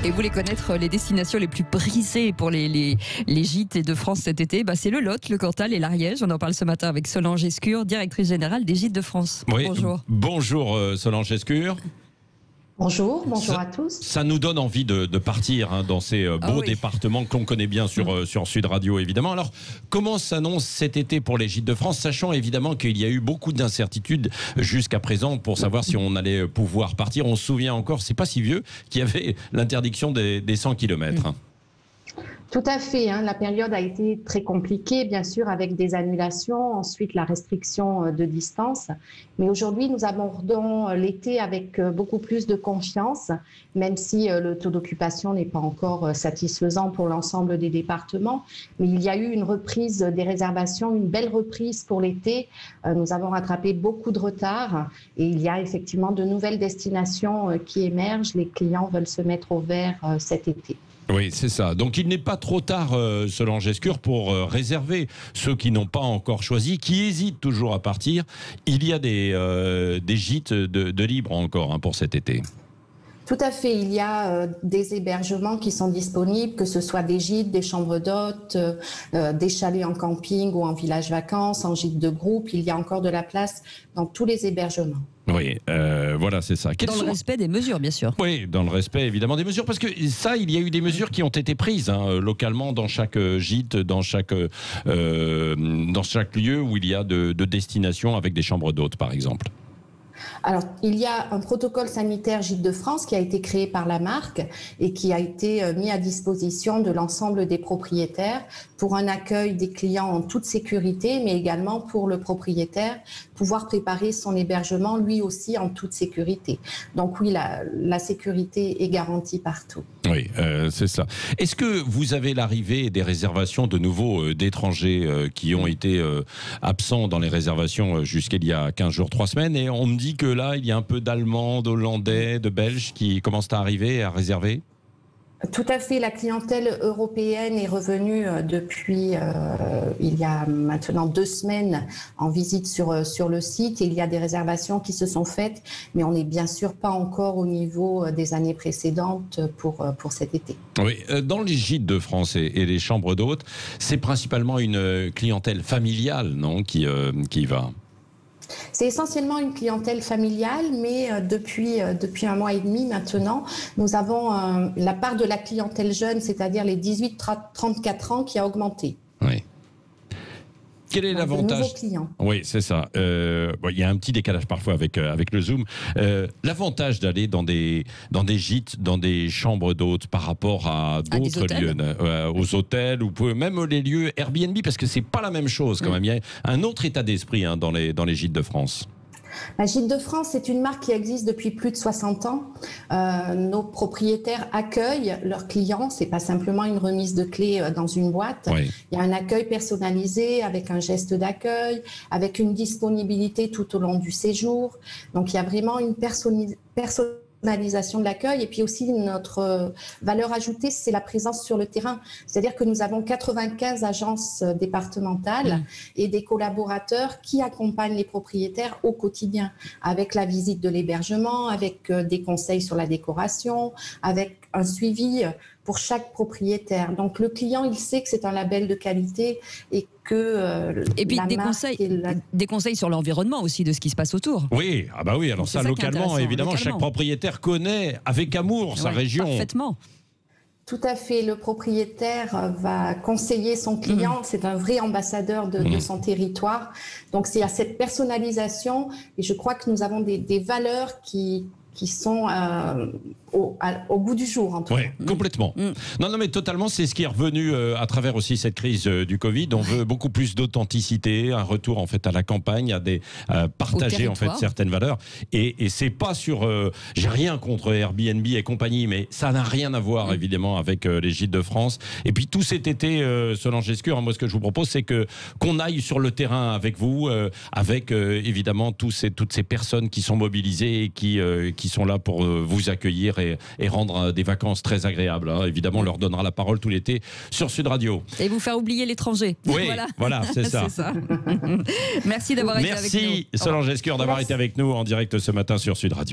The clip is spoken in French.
Et vous voulez connaître les destinations les plus prisées pour les gîtes de France cet été, c'est le Lot, le Cantal et l'Ariège. On en parle ce matin avec Solange Escure, directrice générale des Gîtes de France. Oui, bonjour. Bonjour Solange Escure. Bonjour à tous. Ça nous donne envie de partir dans ces beaux départements qu'on connaît bien sur Sud Radio, évidemment. Alors, comment s'annonce cet été pour les Gîtes de France, sachant évidemment qu'il y a eu beaucoup d'incertitudes jusqu'à présent pour savoir si on allait pouvoir partir. On se souvient encore, c'est pas si vieux, qu'il y avait l'interdiction des 100 km. Tout à fait. La période a été très compliquée, bien sûr, avec des annulations, ensuite la restriction de distance. Mais aujourd'hui, nous abordons l'été avec beaucoup plus de confiance, même si le taux d'occupation n'est pas encore satisfaisant pour l'ensemble des départements. Mais il y a eu une reprise des réservations, une belle reprise pour l'été. Nous avons rattrapé beaucoup de retard et il y a effectivement de nouvelles destinations qui émergent. Les clients veulent se mettre au vert cet été. Oui, c'est ça. Donc il n'est pas trop tard, Solange Escure, pour réserver ceux qui n'ont pas encore choisi, qui hésitent toujours à partir. Il y a des gîtes de libre encore pour cet été. Tout à fait. Il y a des hébergements qui sont disponibles, que ce soit des gîtes, des chambres d'hôtes, des chalets en camping ou en village vacances, en gîte de groupe. Il y a encore de la place dans tous les hébergements. Oui, voilà, c'est ça. Dans le respect des mesures, bien sûr. Oui, dans le respect, évidemment, des mesures. Parce que ça, il y a eu des mesures qui ont été prises localement dans chaque gîte, dans chaque lieu où il y a de destination avec des chambres d'hôtes, par exemple. Alors, il y a un protocole sanitaire Gîtes de France qui a été créé par la marque et qui a été mis à disposition de l'ensemble des propriétaires pour un accueil des clients en toute sécurité, mais également pour le propriétaire pouvoir préparer son hébergement lui aussi en toute sécurité. Donc oui, la sécurité est garantie partout. Oui, c'est ça. Est-ce que vous avez l'arrivée des réservations de nouveau d'étrangers qui ont été absents dans les réservations jusqu'il y a 15 jours, 3 semaines, et on me dit que là, il y a un peu d'Allemands, d'Hollandais, de Belges qui commencent à arriver, à réserver? Tout à fait. La clientèle européenne est revenue depuis il y a maintenant 2 semaines en visite sur le site. Et il y a des réservations qui se sont faites, mais on n'est bien sûr pas encore au niveau des années précédentes pour cet été. Oui, dans les gîtes de France et les chambres d'hôtes, c'est principalement une clientèle familiale, non, qui va? C'est essentiellement une clientèle familiale, mais depuis 1 mois et demi maintenant, nous avons la part de la clientèle jeune, c'est-à-dire les 18-34 ans, qui a augmenté. Oui. Quel est l'avantage? Oui, c'est ça. Il y a un petit décalage parfois avec le Zoom. L'avantage d'aller dans des gîtes, dans des chambres d'hôtes par rapport à d'autres lieux, aux hôtels ou même les lieux Airbnb, parce que c'est pas la même chose quand même. Il y a un autre état d'esprit dans les gîtes de France. La Gîtes de France, c'est une marque qui existe depuis plus de 60 ans. Nos propriétaires accueillent leurs clients. C'est pas simplement une remise de clés dans une boîte. Oui. Il y a un accueil personnalisé avec un geste d'accueil, avec une disponibilité tout au long du séjour. Donc, il y a vraiment une personnalisation de l'accueil. Et puis aussi, notre valeur ajoutée, c'est la présence sur le terrain. C'est-à-dire que nous avons 95 agences départementales et des collaborateurs qui accompagnent les propriétaires au quotidien, avec la visite de l'hébergement, avec des conseils sur la décoration, avec un suivi pour chaque propriétaire. Donc le client, il sait que c'est un label de qualité et que et puis des conseils sur l'environnement aussi, de ce qui se passe autour. Oui, oui. Alors ça, localement, évidemment, chaque propriétaire connaît avec amour sa région. Parfaitement. Tout à fait. Le propriétaire va conseiller son client. C'est un vrai ambassadeur de son territoire. Donc, c'est à cette personnalisation. Et je crois que nous avons des valeurs qui sont au goût du jour, en tout cas. Oui, complètement. Non, mais totalement, c'est ce qui est revenu à travers aussi cette crise du Covid. On veut beaucoup plus d'authenticité, un retour en fait à la campagne, à partager en fait certaines valeurs. Et c'est pas sur... j'ai rien contre Airbnb et compagnie, mais ça n'a rien à voir évidemment avec les Gîtes de France. Et puis tout cet été, Solange Escure, moi ce que je vous propose, c'est qu'on aille sur le terrain avec vous, avec évidemment toutes ces personnes qui sont mobilisées et qui sont là pour vous accueillir et rendre des vacances très agréables. Évidemment, on leur donnera la parole tout l'été sur Sud Radio. Et vous faire oublier l'étranger. Oui, voilà, c'est ça. Merci d'avoir été avec nous. Merci Solange Escure d'avoir été avec nous en direct ce matin sur Sud Radio.